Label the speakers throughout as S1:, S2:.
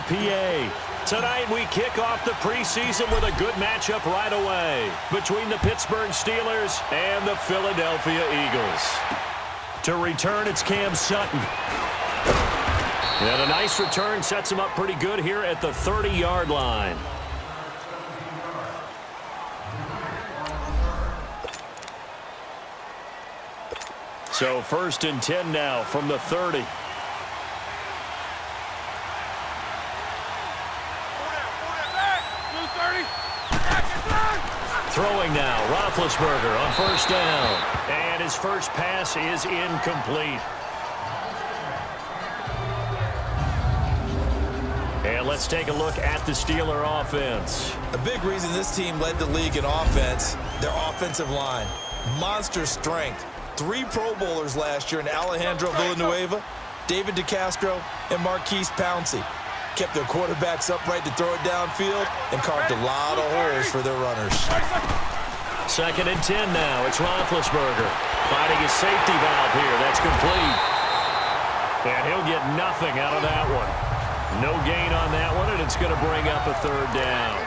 S1: PA. Tonight we kick off the preseason with a good matchup right away between the Pittsburgh Steelers and the Philadelphia Eagles. To return, it's Cam Sutton. And a nice return sets him up pretty good here at the 30-yard line. So 1st and 10 now from the 30. Throwing now, Roethlisberger on 1st down. And his first pass is incomplete. And let's take a look at the Steeler offense.
S2: A big reason this team led the league in offense, their offensive line. Monster strength. 3 Pro Bowlers last year in Alejandro Villanueva, David DeCastro, and Marquise Pouncey. Kept their quarterbacks upright to throw it downfield and carved a lot of holes for their runners.
S1: 2nd and 10 now. It's Roethlisberger finding his safety valve here. That's complete. And he'll get nothing out of that one. No gain on that one, and it's going to bring up a 3rd down.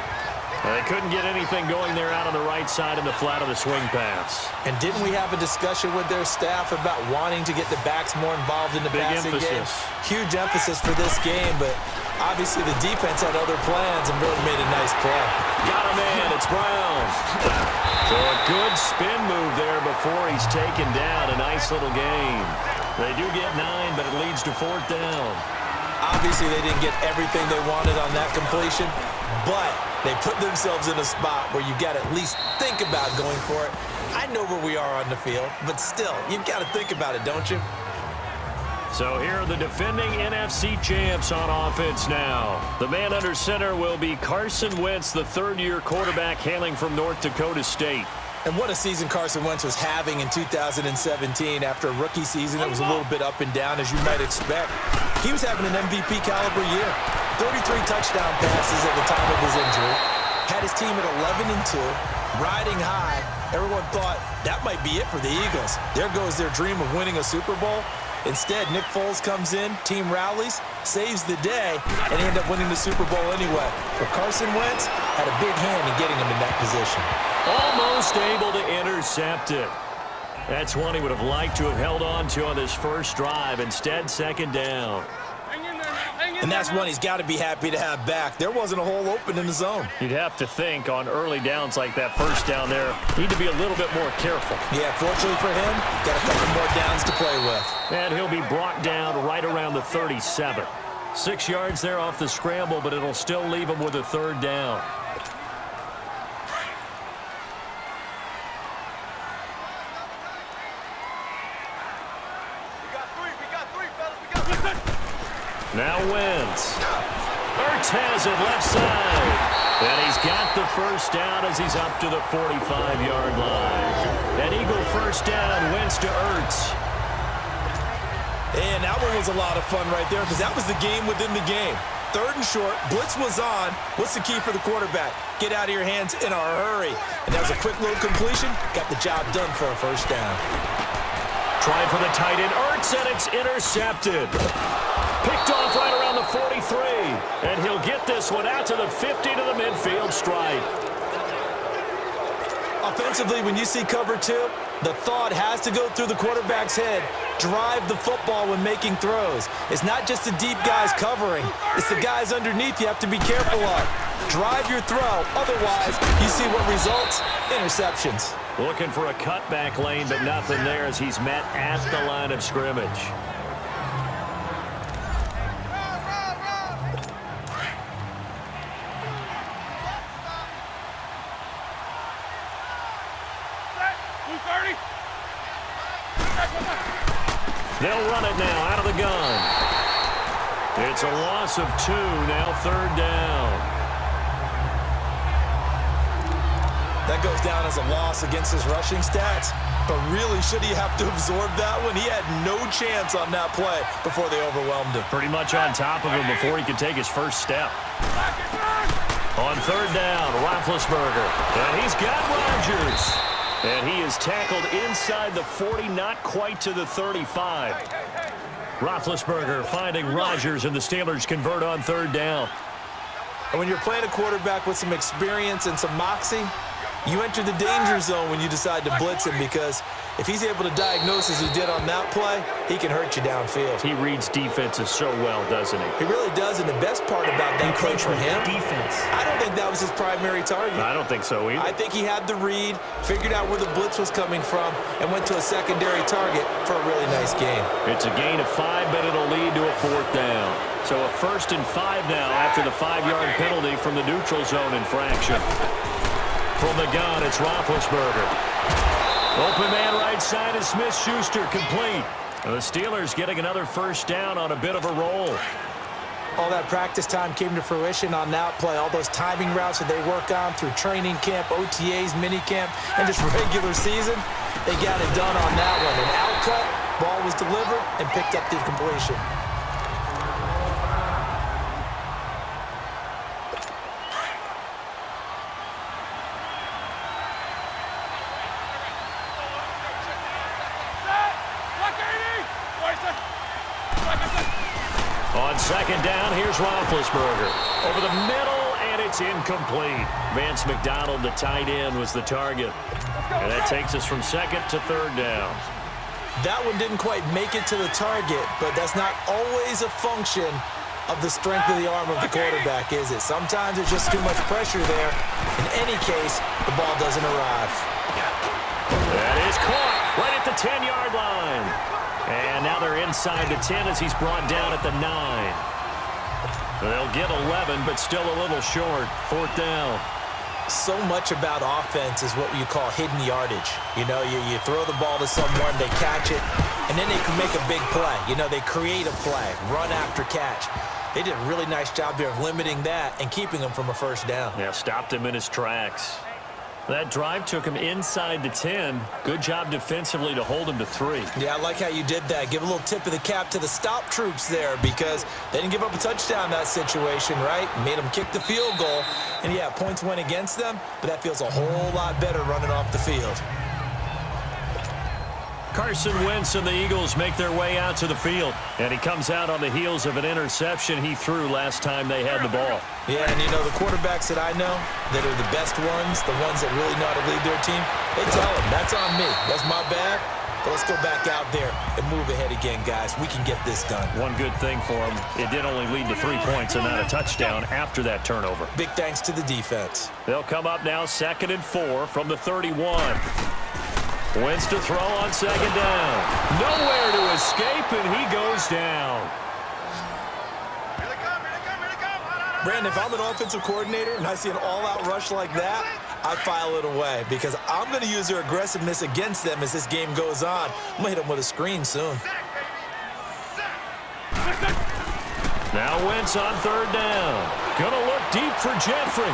S1: They couldn't get anything going there out on the right side in the flat of the swing pass.
S2: And didn't we have a discussion with their staff about wanting to get the backs more involved in the passing game? Huge emphasis for this game, but obviously the defense had other plans and really made a nice play.
S1: Got a man. It's Brown. So a good spin move there before he's taken down. A nice little gain. They do get 9, but it leads to 4th down.
S2: Obviously, they didn't get everything they wanted on that completion, but they put themselves in a spot where you got to at least think about going for it. I know where we are on the field, but still, you've got to think about it, don't you?
S1: So here are the defending NFC champs on offense now. The man under center will be Carson Wentz, the 3rd-year quarterback hailing from North Dakota State.
S2: And what a season Carson Wentz was having in 2017 after a rookie season that was a little bit up and down, as you might expect. He was having an MVP caliber year. 33 touchdown passes at the time of his injury. Had his team at 11-2, riding high. Everyone thought that might be it for the Eagles. There goes their dream of winning a Super Bowl. Instead, Nick Foles comes in, team rallies, saves the day, and they end up winning the Super Bowl anyway. But Carson Wentz had a big hand in getting him in that position.
S1: Almost able to intercept it. That's one he would have liked to have held on to on this first drive. Instead, 2nd down.
S2: And that's one he's got to be happy to have back. There wasn't a hole open in the zone.
S1: You'd have to think on early downs like that 1st down there, need to be a little bit more careful.
S2: Yeah, fortunately for him, got a couple more downs to play with.
S1: And he'll be brought down right around the 37. 6 yards there off the scramble, but it'll still leave him with a 3rd down. Now Wentz. Ertz has it left side. And he's got the 1st down as he's up to the 45-yard line. An Eagle 1st down, Wentz to Ertz.
S2: And that one was a lot of fun right there because that was the game within the game. 3rd and short, blitz was on. What's the key for the quarterback? Get out of your hands in a hurry. And that was a quick little completion. Got the job done for a 1st down.
S1: Try for the tight end, Ertz, and it's intercepted. Picked off right around the 43. And he'll get this one out to the 50 to the midfield stripe.
S2: Offensively, when you see cover 2, the thought has to go through the quarterback's head. Drive the football when making throws. It's not just the deep guys covering. It's the guys underneath you have to be careful of. Drive your throw. Otherwise, you see what results? Interceptions.
S1: Looking for a cutback lane, but nothing there as he's met at the line of scrimmage. They'll run it now out of the gun. It's a loss of 2, now 3rd down.
S2: That goes down as a loss against his rushing stats. But really, should he have to absorb that one? He had no chance on that play before they overwhelmed him.
S1: Pretty much on top of him before he could take his first step. On 3rd down, Roethlisberger. And he's got Rodgers. And he is tackled inside the 40, not quite to the 35. Roethlisberger finding Rodgers, and the Steelers convert on third down.
S2: And when you're playing a quarterback with some experience and some moxie, you enter the danger zone when you decide to blitz him, because if he's able to diagnose as he did on that play, he can hurt you downfield.
S1: He reads defenses so well, doesn't he?
S2: He really does, and the best part about that play for him,
S3: defense.
S2: I don't think that was his primary target.
S1: I don't think so either.
S2: I think he had the read, figured out where the blitz was coming from, and went to a secondary target for a really nice gain.
S1: It's a gain of 5, but it'll lead to a fourth down. So a 1st and 5 now after the 5-yard penalty from the neutral zone infraction. From the gun, it's Roethlisberger. Open man right side is Smith-Schuster, complete. And the Steelers getting another first down on a bit of a roll.
S2: All that practice time came to fruition on that play. All those timing routes that they work on through training camp, OTAs, minicamp, and just regular season, they got it done on that one. An outcut, ball was delivered, and picked up the completion.
S1: On second down, here's Roethlisberger. Over the middle, and it's incomplete. Vance McDonald, the tight end, was the target. And that takes us from second to third down.
S2: That one didn't quite make it to the target, but that's not always a function of the strength of the arm of the quarterback, is it? Sometimes there's just too much pressure there. In any case, the ball doesn't arrive.
S1: That is caught right at the 10-yard line. And now they're inside the 10 as he's brought down at the 9. They'll get 11, but still a little short. Fourth down.
S2: So much about offense is what you call hidden yardage. You know, you throw the ball to someone, they catch it, and then they can make a big play. You know, they create a play, run after catch. They did a really nice job there of limiting that and keeping him from a first down.
S1: Yeah, stopped him in his tracks. That drive took him inside the 10. Good job defensively to hold him to 3.
S2: Yeah, I like how you did that. Give a little tip of the cap to the stop troops there, because they didn't give up a touchdown in that situation, right? Made them kick the field goal. And, yeah, points went against them, but that feels a whole lot better running off the field.
S1: Carson Wentz and the Eagles make their way out to the field. And he comes out on the heels of an interception he threw last time they had the ball.
S2: Yeah, and you know, the quarterbacks that I know that are the best ones, the ones that really know how to lead their team, they tell them, that's on me. That's my bad. But let's go back out there and move ahead again, guys. We can get this done.
S1: One good thing for him, it did only lead to 3 points and not a touchdown after that turnover.
S2: Big thanks to the defense.
S1: They'll come up now 2nd and 4 from the 31. Wentz to throw on second down. Nowhere to escape, and he goes down.
S2: Brandon, if I'm an offensive coordinator and I see an all-out rush like that, I file it away, because I'm going to use their aggressiveness against them as this game goes on. I'm going to hit them with a screen soon.
S1: Now Wentz on third down. Going to look deep for Jeffrey.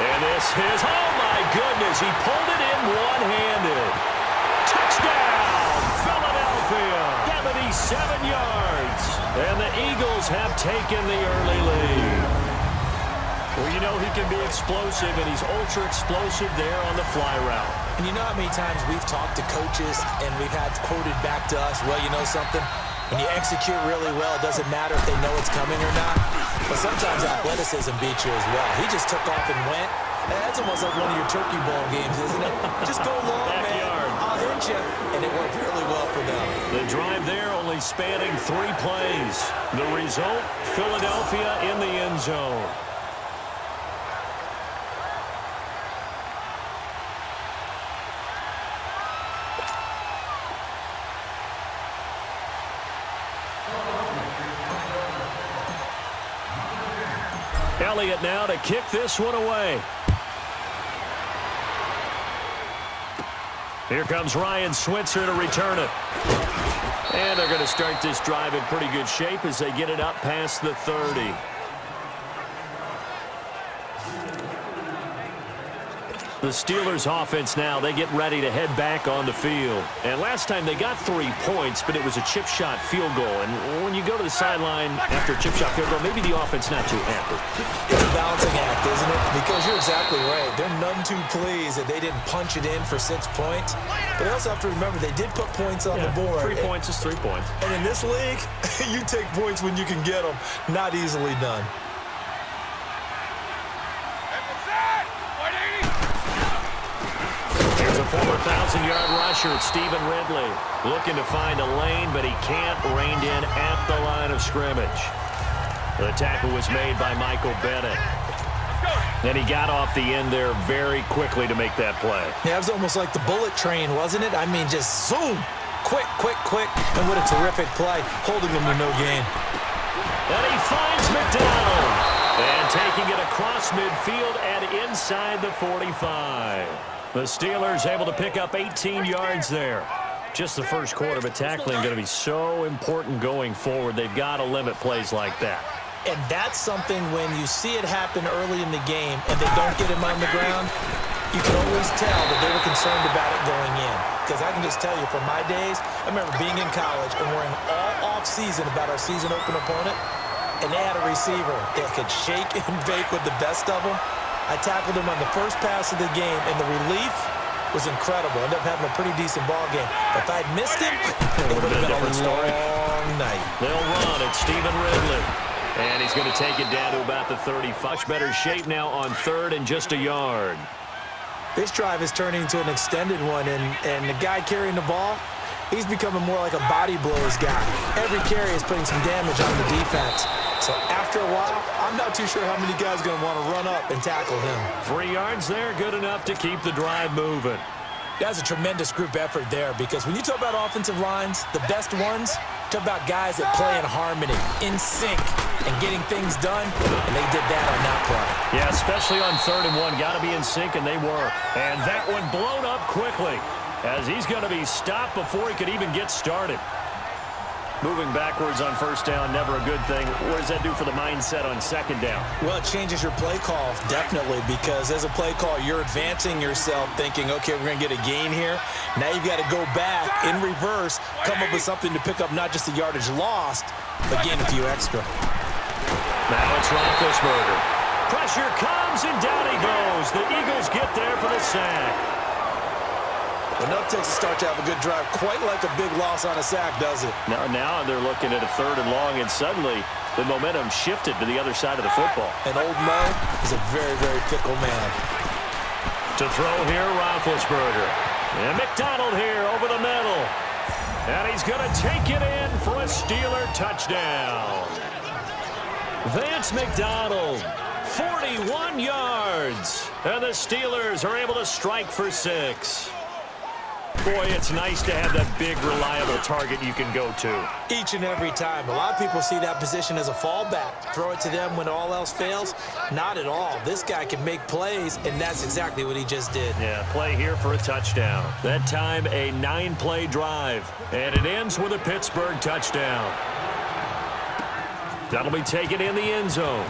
S1: And this is, oh my goodness, he pulled it in one-handed. Touchdown, Philadelphia, 77 yards. And the Eagles have taken the early lead. Well, you know he can be explosive, and he's ultra-explosive there on the fly route.
S2: And you know how many times we've talked to coaches and we've had quoted back to us, well, you know something? When you execute really well, it doesn't matter if they know it's coming or not. But sometimes athleticism beats you as well. He just took off and went. That's almost like one of your turkey bowl games, isn't it? Just go long,
S1: Backyard.
S2: man. I'll hit you. And it worked really well for them.
S1: The drive there only spanning 3 plays. The result, Philadelphia in the end zone. Elliott now to kick this one away. Here comes Ryan Switzer to return it. And they're going to start this drive in pretty good shape as they get it up past the 30. The Steelers offense now, they get ready to head back on the field. And last time they got 3 points, but it was a chip shot field goal. And when you go to the sideline after a chip shot field goal, maybe the offense not too happy.
S2: It's a balancing act, isn't it? Because you're exactly right. They're none too pleased that they didn't punch it in for 6 points. But they also have to remember they did put points on the board.
S1: 3 points is 3 points.
S2: And in this league, you take points when you can get them. Not easily done.
S1: Here's a former 1,000-yard rusher, Stephen Ridley, looking to find a lane, but he can't, reined in at the line of scrimmage. The tackle was made by Michael Bennett. And he got off the end there very quickly to make that play.
S2: Yeah, it was almost like the bullet train, wasn't it? I mean, just zoom. Quick, quick, quick. And what a terrific play, holding him to no gain.
S1: And he finds McDonald. And taking it across midfield and inside the 45. The Steelers able to pick up 18 yards there. Just the first quarter, but tackling going to be so important going forward. They've got to limit plays like that.
S2: And that's something when you see it happen early in the game and they don't get him on the ground, you can always tell that they were concerned about it going in. Because I can just tell you, from my days, I remember being in college and worrying all off-season about our season-open opponent, and they had a receiver that could shake and bake with the best of them. I tackled him on the first pass of the game, and the relief was incredible. Ended up having a pretty decent ball game. But if I'd missed him, it would have been a long night.
S1: They'll run at Stephen Ridley. And he's going to take it down to about the 30. Much better shape now on 3rd and just a yard.
S2: This drive is turning into an extended one, and the guy carrying the ball, he's becoming more like a body blows guy. Every carry is putting some damage on the defense. So after a while, I'm not too sure how many guys are going to want to run up and tackle him.
S1: 3 yards there, good enough to keep the drive moving.
S2: That's a tremendous group effort there, because when you talk about offensive lines, the best ones, talk about guys that play in harmony, in sync, and getting things done, and they did that on that play.
S1: Yeah, especially on 3rd and 1. Got to be in sync, and they were. And that one blown up quickly, as he's going to be stopped before he could even get started. Moving backwards on 1st down, never a good thing. What does that do for the mindset on 2nd down?
S2: Well, it changes your play call, definitely, because as a play call, you're advancing yourself thinking, okay, we're going to get a gain here. Now you've got to go back in reverse, come up with something to pick up not just the yardage lost, but gain a few extra.
S1: Now it's Roethlisberger. Pressure comes, and down he goes. The Eagles get there for the sack.
S2: Enough takes a start to have a good drive, quite like a big loss on a sack, does it?
S1: Now they're looking at a 3rd and long, and suddenly the momentum shifted to the other side of the football.
S2: And old Mo is a very, very fickle man.
S1: To throw here, Roethlisberger. And McDonald here over the middle. And he's going to take it in for a Steeler touchdown. Vance McDonald, 41 yards. And the Steelers are able to strike for 6. Boy, it's nice to have that big, reliable target you can go to.
S2: Each and every time. A lot of people see that position as a fallback. Throw it to them when all else fails. Not at all. This guy can make plays, and that's exactly what he just did.
S1: Yeah, play here for a touchdown. That time, a 9-play drive. And it ends with a Pittsburgh touchdown. That'll be taken in the end zone.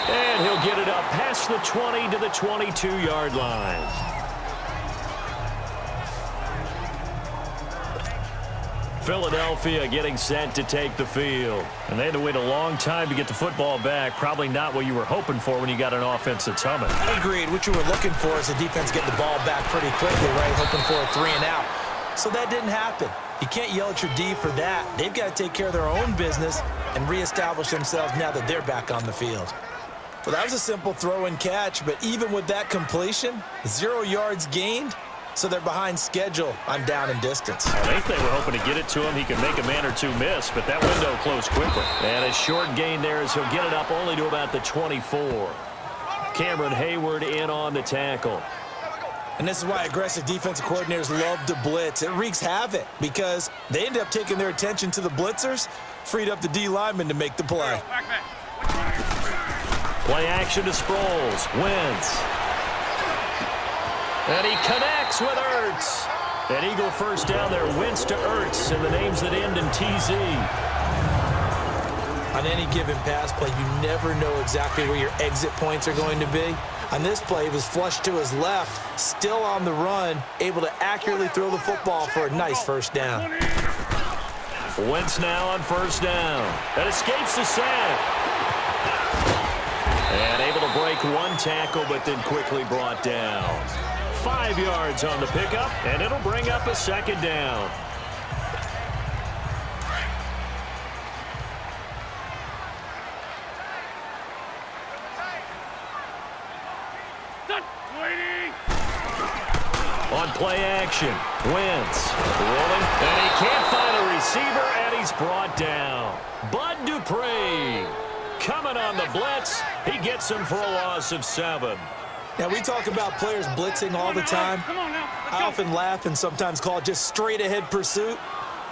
S1: And he'll get it up past the 20 to the 22-yard line. Philadelphia getting set to take the field. And they had to wait a long time to get the football back. Probably not what you were hoping for when you got an offense that's humming.
S2: Agreed. What you were looking for is the defense getting the ball back pretty quickly, right? Hoping for a 3 and out. So that didn't happen. You can't yell at your D for that. They've got to take care of their own business and reestablish themselves now that they're back on the field. Well, that was a simple throw and catch, but even with that completion, 0 yards gained. So they're behind schedule on down and distance.
S1: I think they were hoping to get it to him. He could make a man or two miss, but that window closed quickly. And a short gain there as he'll get it up only to about the 24. Cameron Hayward in on the tackle.
S2: And this is why aggressive defensive coordinators love to blitz. It wreaks havoc because they end up taking their attention to the blitzers, freed up the D lineman to make the play.
S1: Play action to Sproles. Wentz. And he connects with Ertz. An Eagle first down there. Wentz to Ertz, and the names that end in TZ.
S2: On any given pass play, you never know exactly where your exit points are going to be. On this play, he was flushed to his left, still on the run, able to accurately throw the football for a nice first down.
S1: Wentz now on first down. That escapes the sack. And able to break one tackle, but then quickly brought down. 5 yards on the pickup, and it'll bring up a second down. On play action, Wentz rolling, and he can't find a receiver, and he's brought down. Bud Dupree coming on the blitz. He gets him for a loss of 7.
S2: Now, we talk about players blitzing all the time. I often laugh and sometimes call it just straight-ahead pursuit.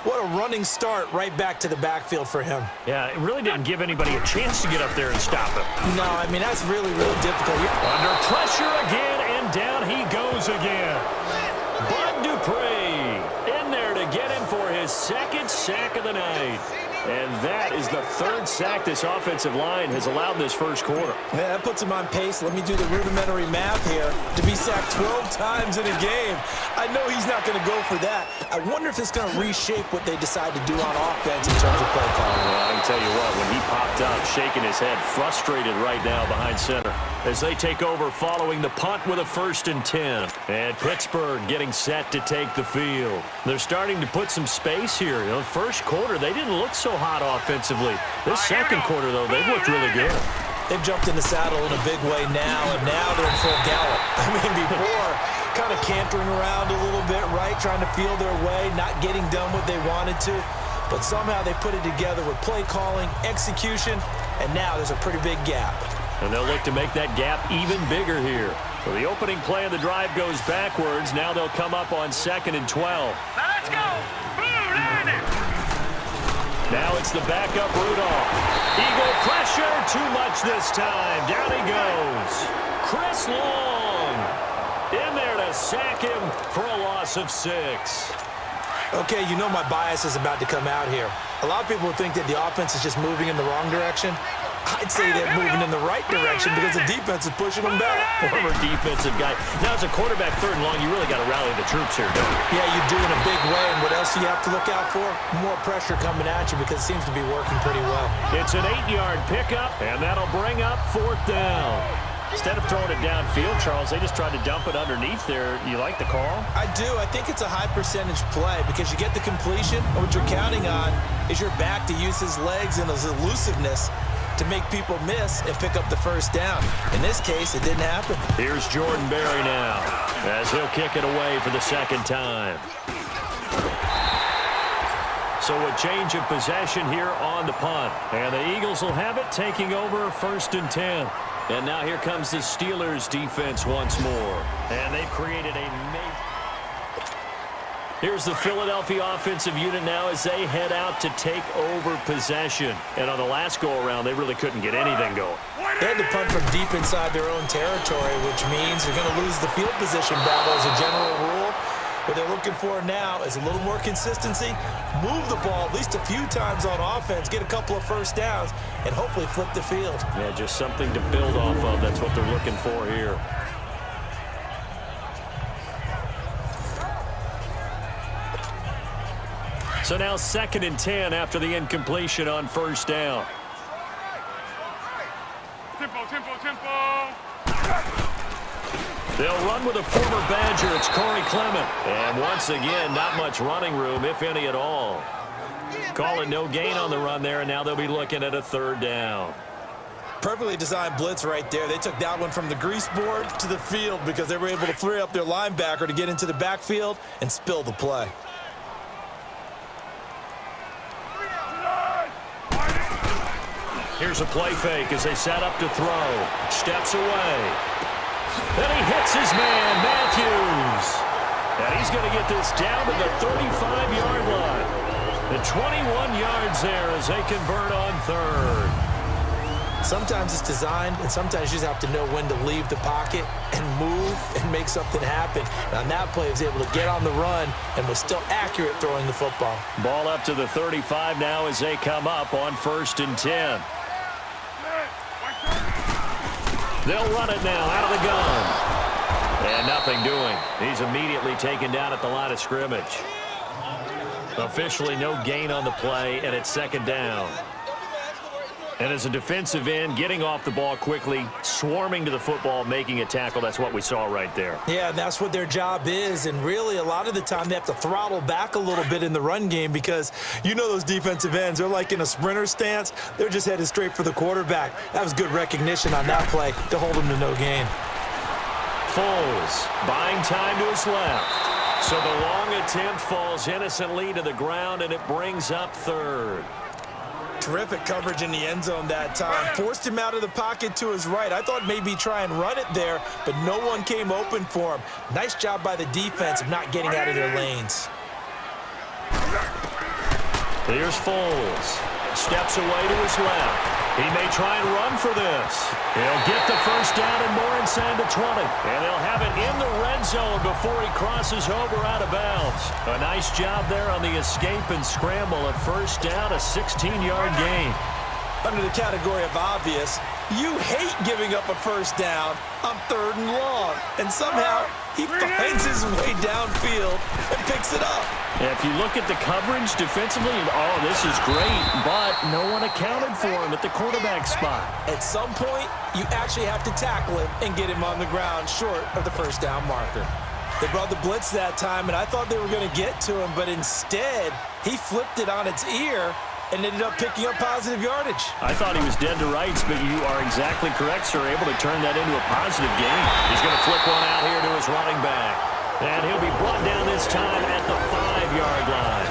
S2: What a running start right back to the backfield for him.
S1: Yeah, it really didn't give anybody a chance to get up there and stop him.
S2: No, I mean, that's really, really difficult.
S1: Under pressure again, and down he goes again. Bud Dupree in there to get him for his second sack of the night. And that is the third sack this offensive line has allowed this first quarter.
S2: Yeah, that puts him on pace. Let me do the rudimentary math here. To be sacked 12 times in a game, I know he's not going to go for that. I wonder if it's going to reshape what they decide to do on offense in terms of play calling.
S1: Well, I can tell you what, when he popped up, shaking his head, frustrated right now behind center, as they take over following the punt with a 1st and 10. And Pittsburgh getting set to take the field. They're starting to put some space here. You know, first quarter, they didn't look so hot offensively. This second quarter, though, they've looked really good.
S2: They've jumped in the saddle in a big way now, and now they're in full gallop. I mean, before, kind of cantering around a little bit, right, trying to feel their way, not getting done what they wanted to. But somehow they put it together with play calling, execution, and now there's a pretty big gap.
S1: And they'll look to make that gap even bigger here. So the opening play of the drive goes backwards. Now they'll come up on 2nd and 12.
S3: Now let's go.
S1: Now it's the backup Rudolph. Eagle pressure, too much this time. Down he goes. Chris Long in there to sack him for a loss of 6.
S2: Okay, you know my bias is about to come out here. A lot of people think that the offense is just moving in the wrong direction. I'd say they're moving in the right direction because the defense is pushing them back.
S1: Former defensive guy. Now, as a quarterback 3rd and long, you really got to rally the troops here, don't you?
S2: Yeah, you do in a big way. And what else do you have to look out for? More pressure coming at you because it seems to be working pretty well.
S1: It's an 8-yard pickup, and that'll bring up 4th down. Instead of throwing it downfield, Charles, they just tried to dump it underneath there. You like the call?
S2: I do. I think it's a high percentage play because you get the completion, and what you're counting on is your back to use his legs and his elusiveness to make people miss and pick up the first down. In this case, it didn't happen.
S1: Here's Jordan Berry now as he'll kick it away for the 2nd time. So a change of possession here on the punt. And the Eagles will have it, taking over 1st and 10. And now here comes the Steelers defense once more. And they've created a Here's the Philadelphia offensive unit now as they head out to take over possession. And on the last go-around, they really couldn't get anything going.
S2: They had to punt from deep inside their own territory, which means they're going to lose the field position battle as a general rule. What they're looking for now is a little more consistency, move the ball at least a few times on offense, get a couple of first downs, and hopefully flip the field.
S1: Yeah, just something to build off of. That's what they're looking for here. So now 2nd and 10 after the incompletion on 1st down.
S3: Tempo.
S1: They'll run with a former Badger. It's Corey Clement. And once again, not much running room, if any at all. Calling no gain on the run there, and now they'll be looking at a 3rd down.
S2: Perfectly designed blitz right there. They took that one from the grease board to the field because they were able to free up their linebacker to get into the backfield and spill the play.
S1: Here's a play fake as they set up to throw. Steps away. Then he hits his man, Matthews. And he's going to get this down to the 35-yard line. The 21 yards there as they convert on 3rd.
S2: Sometimes it's designed, and sometimes you just have to know when to leave the pocket and move and make something happen. And on that play, he was able to get on the run and was still accurate throwing the football.
S1: Ball up to the 35 now as they come up on 1st and 10. They'll run it now out of the gun. And nothing doing. He's immediately taken down at the line of scrimmage. Officially no gain on the play, and it's second down. And as a defensive end, getting off the ball quickly, swarming to the football, making a tackle, that's what we saw right there.
S2: Yeah, that's what their job is, and really a lot of the time they have to throttle back a little bit in the run game because you know those defensive ends, they're like in a sprinter stance. They're just headed straight for the quarterback. That was good recognition on that play to hold them to no gain.
S1: Foles buying time to his left. So the long attempt falls innocently to the ground, and it brings up third.
S2: Terrific coverage in the end zone that time. Forced him out of the pocket to his right. I thought maybe try and run it there, but no one came open for him. Nice job by the defense of not getting out of their lanes.
S1: Here's Foles. Steps away to his left. He may try and run for this. He'll get the first down and more inside the 20. And they'll have it in the red zone before he crosses over out of bounds. A nice job there on the escape and scramble at first down, a 16-yard gain.
S2: Under the category of obvious, you hate giving up a first down on 3rd and long. And somehow he finds his way downfield and picks it up.
S1: Yeah, if you look at the coverage defensively, oh, this is great, but no one accounted for him at the quarterback spot.
S2: At some point, you actually have to tackle him and get him on the ground short of the first down marker. They brought the blitz that time, and I thought they were going to get to him, but instead, he flipped it on its ear and ended up picking up positive yardage.
S1: I thought he was dead to rights, but you are exactly correct, sir, able to turn that into a positive gain. He's going to flip one out here to his running back. And he'll be brought down this time at the 5-yard line.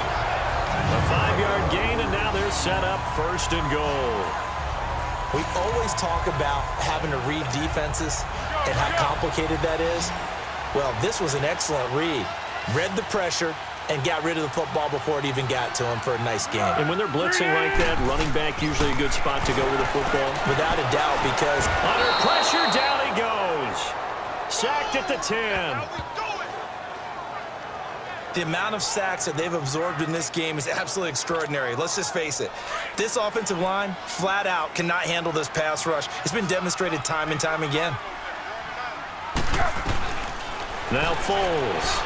S1: A 5-yard gain, and now they're set up 1st and goal.
S2: We always talk about having to read defenses and how complicated that is. Well, this was an excellent read. Read the pressure and got rid of the football before it even got to him for a nice game.
S1: And when they're blitzing like that, running back usually a good spot to go with the football.
S2: Without a doubt, because
S1: under pressure, down he goes. Sacked at the 10.
S2: the amount of sacks that they've absorbed in this game is absolutely extraordinary. Let's just face it. This offensive line, flat out, cannot handle this pass rush. It's been demonstrated time and time again.
S1: Now Foles.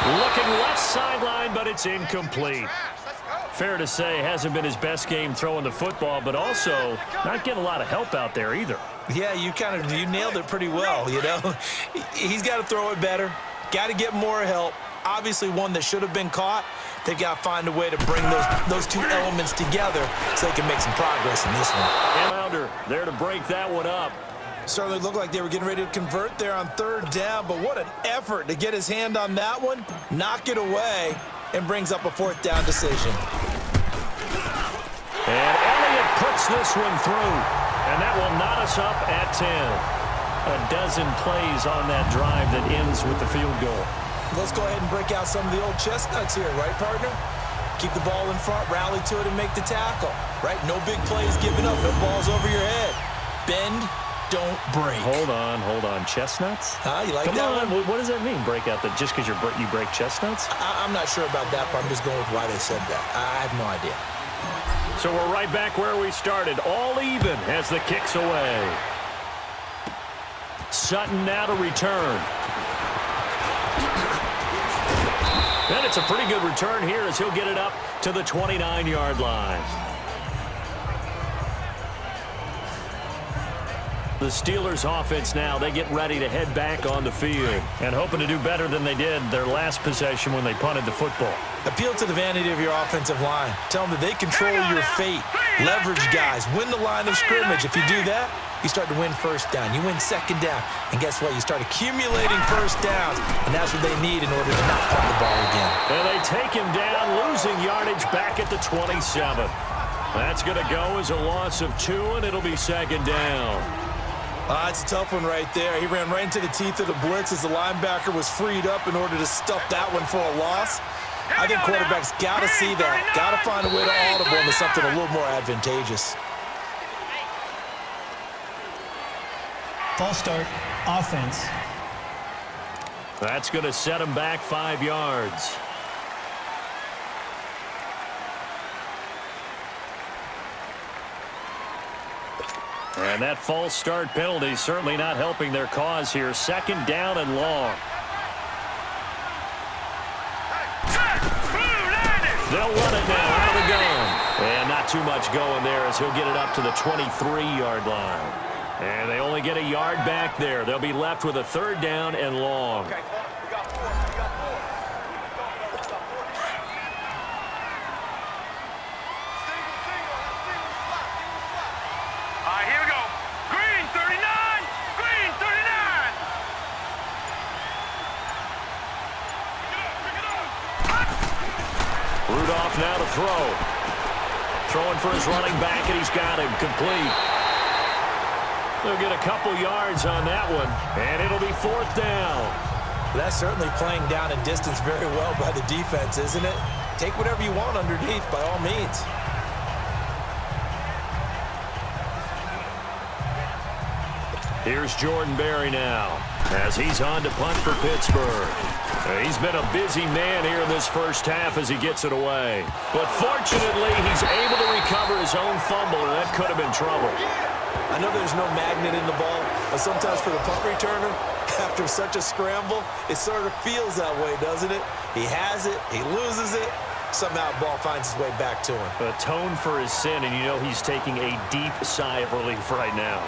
S1: Looking left sideline, but it's incomplete. Fair to say, hasn't been his best game throwing the football, but also not getting a lot of help out there either.
S2: Yeah, you nailed it pretty well, you know. He's got to throw it better. Got to get more help. Obviously one that should have been caught. They've got to find a way to bring those two elements together so they can make some progress in this one.
S1: Rounder there to break that one up.
S2: Certainly looked like they were getting ready to convert there on third down, but what an effort to get his hand on that one, knock it away, and brings up a fourth down decision.
S1: And Elliott puts this one through, and that will knot us up at 10. A dozen plays on that drive that ends with the field goal.
S2: Let's go ahead and break out some of the old chestnuts here, right, partner? Keep the ball in front, rally to it, and make the tackle, right? No big plays given up, no balls over your head. Bend, don't break.
S1: Hold on. Chestnuts?
S2: You like
S1: Come
S2: that
S1: on.
S2: one?
S1: What does that mean, break out? Just because you break chestnuts?
S2: I'm not sure about that, but I'm just going with why they said that. I have no idea.
S1: So we're right back where we started, all even as the kick's away. Sutton now to return. And it's a pretty good return here as he'll get it up to the 29-yard line. The Steelers offense now, they get ready to head back on the field and hoping to do better than they did their last possession when they punted the football.
S2: Appeal to the vanity of your offensive line. Tell them that they control your fate. Leverage guys. Win the line of scrimmage. If you do that, you start to win first down. You win second down. And guess what? You start accumulating first downs. And that's what they need in order to not punt the ball again.
S1: And they take him down, losing yardage back at the 27. That's going to go as a loss of 2, and it'll be second down.
S2: It's a tough one right there. He ran right into the teeth of the blitz as the linebacker was freed up in order to stuff that one for a loss. I think quarterbacks got to see that. Got to find a way to audible into something a little more advantageous.
S4: False start, offense.
S1: That's going to set him back 5 yards. And that false start penalty certainly not helping their cause here. Second down and long. They'll run it now out of the gun. And not too much going there as he'll get it up to the 23-yard line. And they only get a yard back there. They'll be left with a third down and long.
S3: Okay, we got four. All right, here we go. Green 39. Green 39.
S1: Rudolph now to throw. Throwing for his running back, and he's got him complete. They'll get a couple yards on that one, and it'll be fourth down.
S2: That's certainly playing down and distance very well by the defense, isn't it? Take whatever you want underneath, by all means.
S1: Here's Jordan Berry now, as he's on to punt for Pittsburgh. He's been a busy man here in this first half as he gets it away. But fortunately, he's able to recover his own fumble, and that could have been trouble.
S2: I know there's no magnet in the ball, but sometimes for the punt returner, after such a scramble, it sort of feels that way, doesn't it? He has it, he loses it, somehow the ball finds its way back to him.
S1: Atone for his sin, and you know he's taking a deep sigh of relief right now.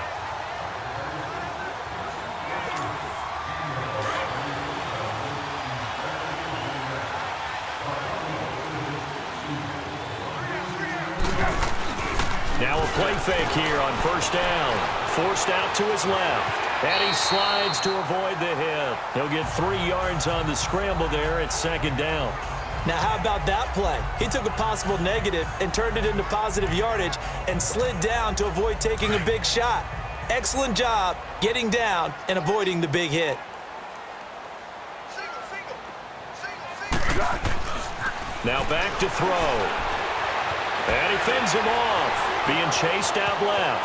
S1: Now a play fake here on first down. Forced out to his left. And he slides to avoid the hit. He'll get 3 yards on the scramble there at second down.
S2: Now how about that play? He took a possible negative and turned it into positive yardage and slid down to avoid taking a big shot. Excellent job getting down and avoiding the big hit.
S1: Now back to throw. And he fends him off. Being chased out left.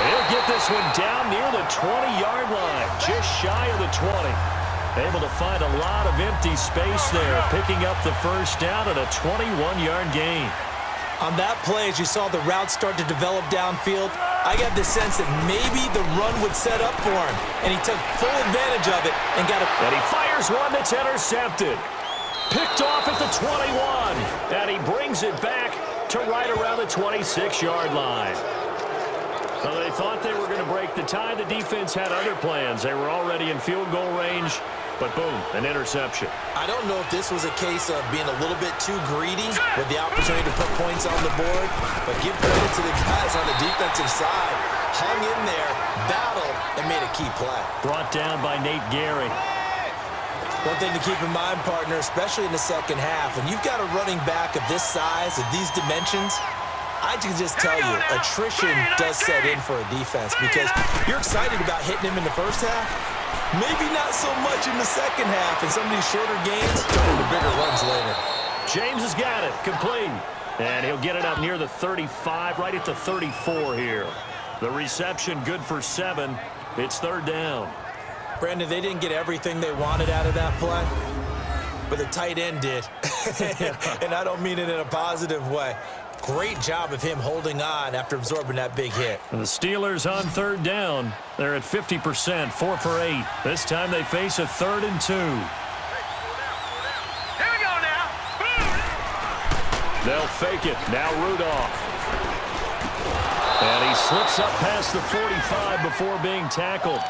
S1: He'll get this one down near the 20-yard line. Just shy of the 20. Able to find a lot of empty space there. Picking up the first down at a 21-yard gain.
S2: On that play, as you saw the route start to develop downfield, I got the sense that maybe the run would set up for him. And he took full advantage of it and got a...
S1: And he fires one that's intercepted. Picked off at the 21, and he brings it back to right around the 26-yard line. So they thought they were going to break the tie. The defense had other plans. They were already in field goal range, but boom, an interception.
S2: I don't know if this was a case of being a little bit too greedy with the opportunity to put points on the board, but give credit to the guys on the defensive side. Hung in there, battled, and made a key play.
S1: Brought down by Nate Gehring.
S2: One thing to keep in mind, partner, especially in the second half, when you've got a running back of this size, of these dimensions, I can just tell you, attrition does set in for a defense because you're excited about hitting him in the first half, maybe not so much in the second half, and some of these shorter gains turn into bigger runs later.
S1: James has got it, complete. And he'll get it up near the 35, right at the 34 here. The reception good for 7. It's third down.
S2: Brandon, they didn't get everything they wanted out of that play, but the tight end did. And I don't mean it in a positive way. Great job of him holding on after absorbing that big hit.
S1: And the Steelers on third down. They're at 50%, 4 for 8. This time they face a 3rd and 2.
S3: Here we go now.
S1: They'll fake it. Now Rudolph. And he slips up past the 45 before being tackled.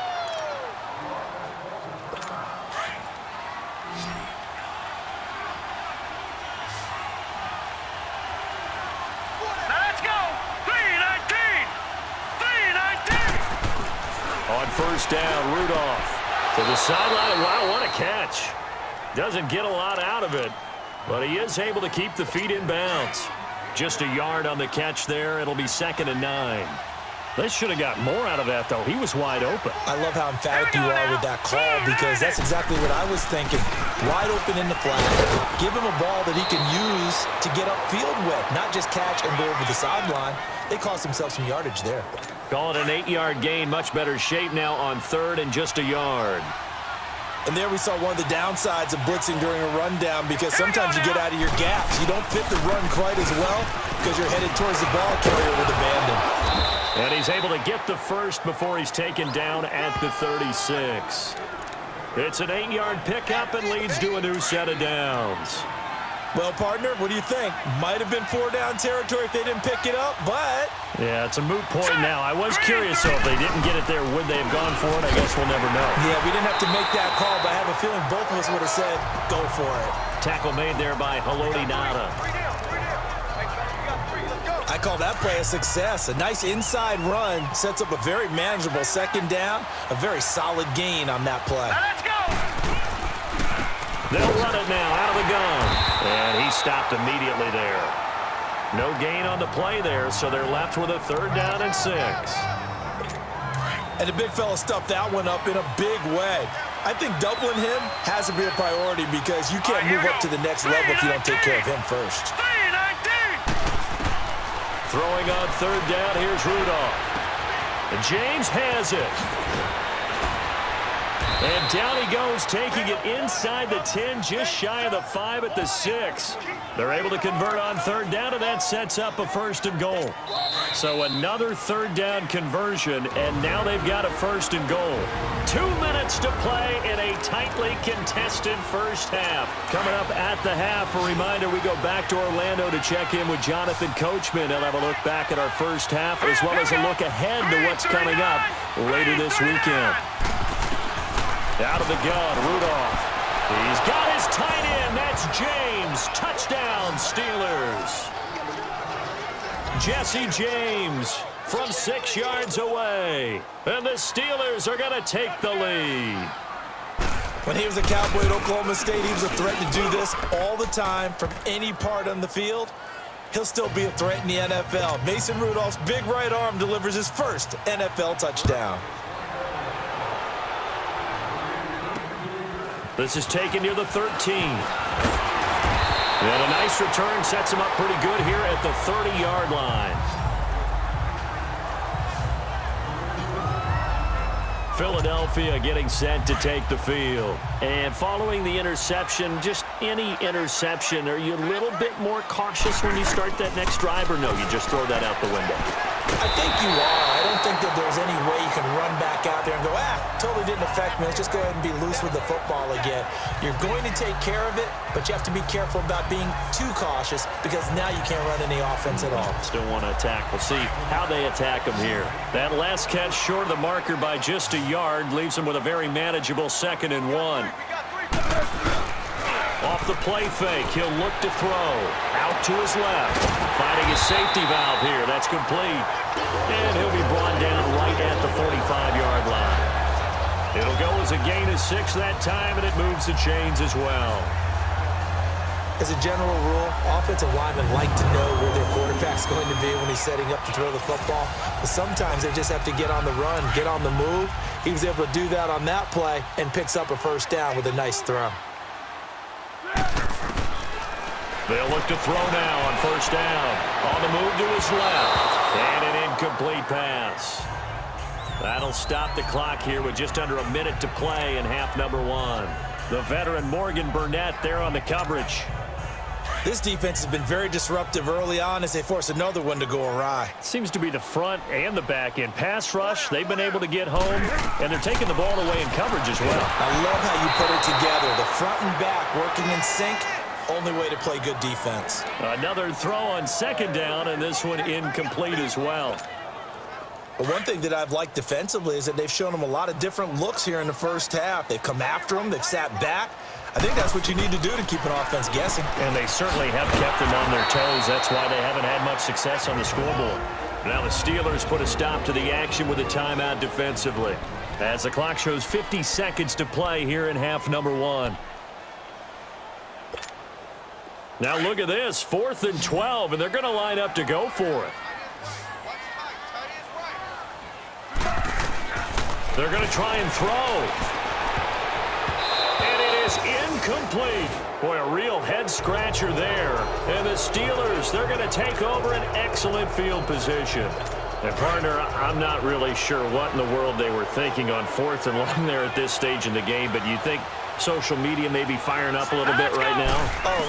S1: On first down, Rudolph to the sideline. Wow, what a catch. Doesn't get a lot out of it, but he is able to keep the feet in bounds. Just a yard on the catch there. It'll be 2nd and 9. They should have got more out of that, though. He was wide open.
S2: I love how emphatic you are with that call because that's exactly what I was thinking. Wide open in the flat. Give him a ball that he can use to get upfield with, not just catch and go over the sideline. They cost themselves some yardage there.
S1: Call it an 8-yard gain. Much better shape now on 3rd and just a yard.
S2: And there we saw one of the downsides of blitzing during a rundown, because sometimes you get out of your gaps. You don't fit the run quite as well because you're headed towards the ball carrier with abandon.
S1: And he's able to get the first before he's taken down at the 36. It's an 8-yard pickup and leads to a new set of downs.
S2: Well, partner, what do you think? Might have been 4-down territory if they didn't pick it up, but...
S1: Yeah, it's a moot point now. I was curious, so if they didn't get it there, would they have gone for it? I guess we'll never know.
S2: Yeah, we didn't have to make that call, but I have a feeling both of us would have said, go for it.
S1: Tackle made there by Haloti Nada.
S2: I call that play a success. A nice inside run sets up a very manageable second down. A very solid gain on that play.
S3: Now let's go.
S1: They'll run it now out of the gun. And he stopped immediately there. No gain on the play there, so they're left with a 3rd down and 6.
S2: And the big fella stuffed that one up in a big way. I think doubling him has to be a priority, because you can't move up to the next level if you don't take care of him first.
S1: Throwing on 3rd down, here's Rudolph. And James has it. And down he goes, taking it inside the 10, just shy of the 5 at the 6. They're able to convert on 3rd down, and that sets up a 1st and goal. So another 3rd down conversion, and now they've got a 1st and goal. 2 minutes to play in a tightly contested first half. Coming up at the half, a reminder, we go back to Orlando to check in with Jonathan Coachman. He'll have a look back at our first half, as well as a look ahead to what's coming up later this weekend. Out of the gun, Rudolph. He's got his tight end. That's James. Touchdown, Steelers. Jesse James from 6 yards away. And the Steelers are going to take the lead.
S2: When he was a Cowboy at Oklahoma State, he was a threat to do this all the time from any part on the field. He'll still be a threat in the NFL. Mason Rudolph's big right arm delivers his first NFL touchdown.
S1: This is taken near the 13. And a nice return sets him up pretty good here at the 30-yard line. Philadelphia getting set to take the field. And following the interception, just any interception, are you a little bit more cautious when you start that next drive, or no, you just throw that out the window?
S2: I think you are. I don't think that there's any way you can run back out there and go, totally didn't affect me. Let's just go ahead and be loose with the football again. You're going to take care of it, but you have to be careful about being too cautious, because now you can't run any offense at all.
S1: Still want to attack. We'll see how they attack him here. That last catch short of the marker by just a yard leaves him with a very manageable 2nd and 1. Off the play fake, he'll look to throw. Out to his left. Finding his safety valve here. That's complete. And he'll be brought down right at the 45-yard line. It'll go as a gain of 6 that time, and it moves the chains as well.
S2: As a general rule, offensive linemen like to know where their quarterback's going to be when he's setting up to throw the football. But sometimes they just have to get on the run, get on the move. He was able to do that on that play and picks up a 1st down with a nice throw.
S1: They'll look to throw now on 1st down. On the move to his left. And an incomplete pass. That'll stop the clock here with just under a minute to play in half number 1. The veteran Morgan Burnett there on the coverage.
S2: This defense has been very disruptive early on as they force another one to go awry.
S1: Seems to be the front and the back end. Pass rush, they've been able to get home, and they're taking the ball away in coverage as well.
S2: I love how you put it together. The front and back working in sync. Only way to play good defense.
S1: Another throw on 2nd down, and this one incomplete as well.
S2: But one thing that I've liked defensively is that they've shown them a lot of different looks here in the first half. They've come after them. They've sat back. I think that's what you need to do to keep an offense guessing.
S1: And they certainly have kept them on their toes. That's why they haven't had much success on the scoreboard. Now the Steelers put a stop to the action with a timeout defensively, as the clock shows 50 seconds to play here in half number 1. Now look at this, 4th and 12, and they're going to line up to go for it. They're going to try and throw. And it is incomplete. Boy, a real head-scratcher there. And the Steelers, they're going to take over an excellent field position. And, partner, I'm not really sure what in the world they were thinking on 4th and long there at this stage in the game, but you think social media may be firing up a little bit right now?
S2: Oh,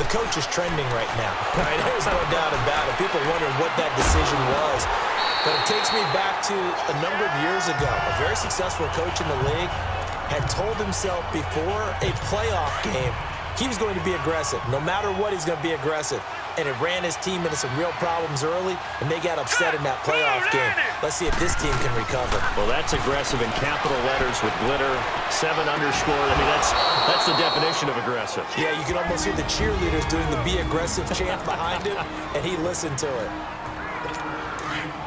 S2: the coach is trending right now. Right? There's no doubt about it. People wondering what that decision was. But it takes me back to a number of years ago. A very successful coach in the league had told himself before a playoff game he was going to be aggressive. No matter what, he's going to be aggressive. And it ran his team into some real problems early, and they got upset in that playoff game. Let's see if this team can recover.
S1: Well, that's aggressive in capital letters with glitter, 7 underscore. I mean, that's the definition of aggressive.
S2: Yeah, you can almost hear the cheerleaders doing the be aggressive chant behind him, and he listened to it.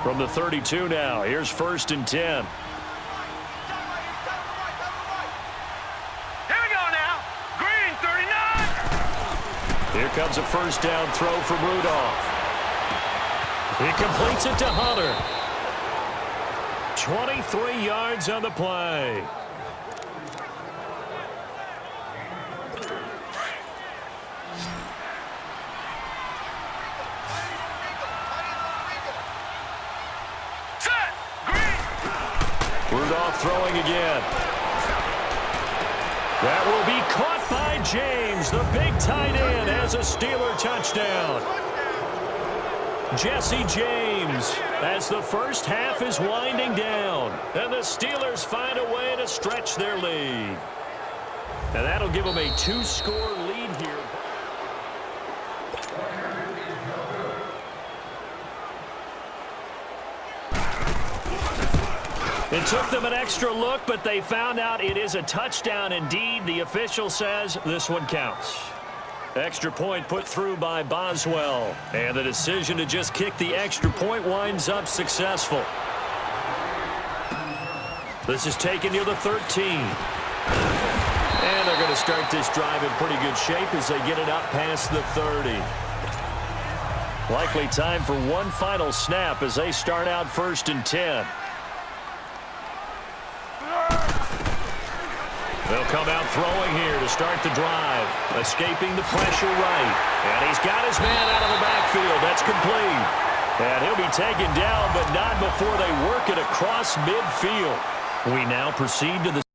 S1: From the 32 now, here's 1st and 10. Here comes a first down throw from Rudolph. He completes it to Hunter. 23 yards on the play. Rudolph throwing again. That will be caught by James. The big tight end has a Steeler touchdown. Jesse James, as the first half is winding down. And the Steelers find a way to stretch their lead. And that'll give them a 2-score lead here. It took them an extra look, but they found out it is a touchdown indeed. The official says this one counts. Extra point put through by Boswell. And the decision to just kick the extra point winds up successful. This is taken near the 13. And they're going to start this drive in pretty good shape as they get it up past the 30. Likely time for one final snap as they start out 1st and 10. They'll come out throwing here to start the drive. Escaping the pressure right. And he's got his man out of the backfield. That's complete. And he'll be taken down, but not before they work it across midfield. We now proceed to the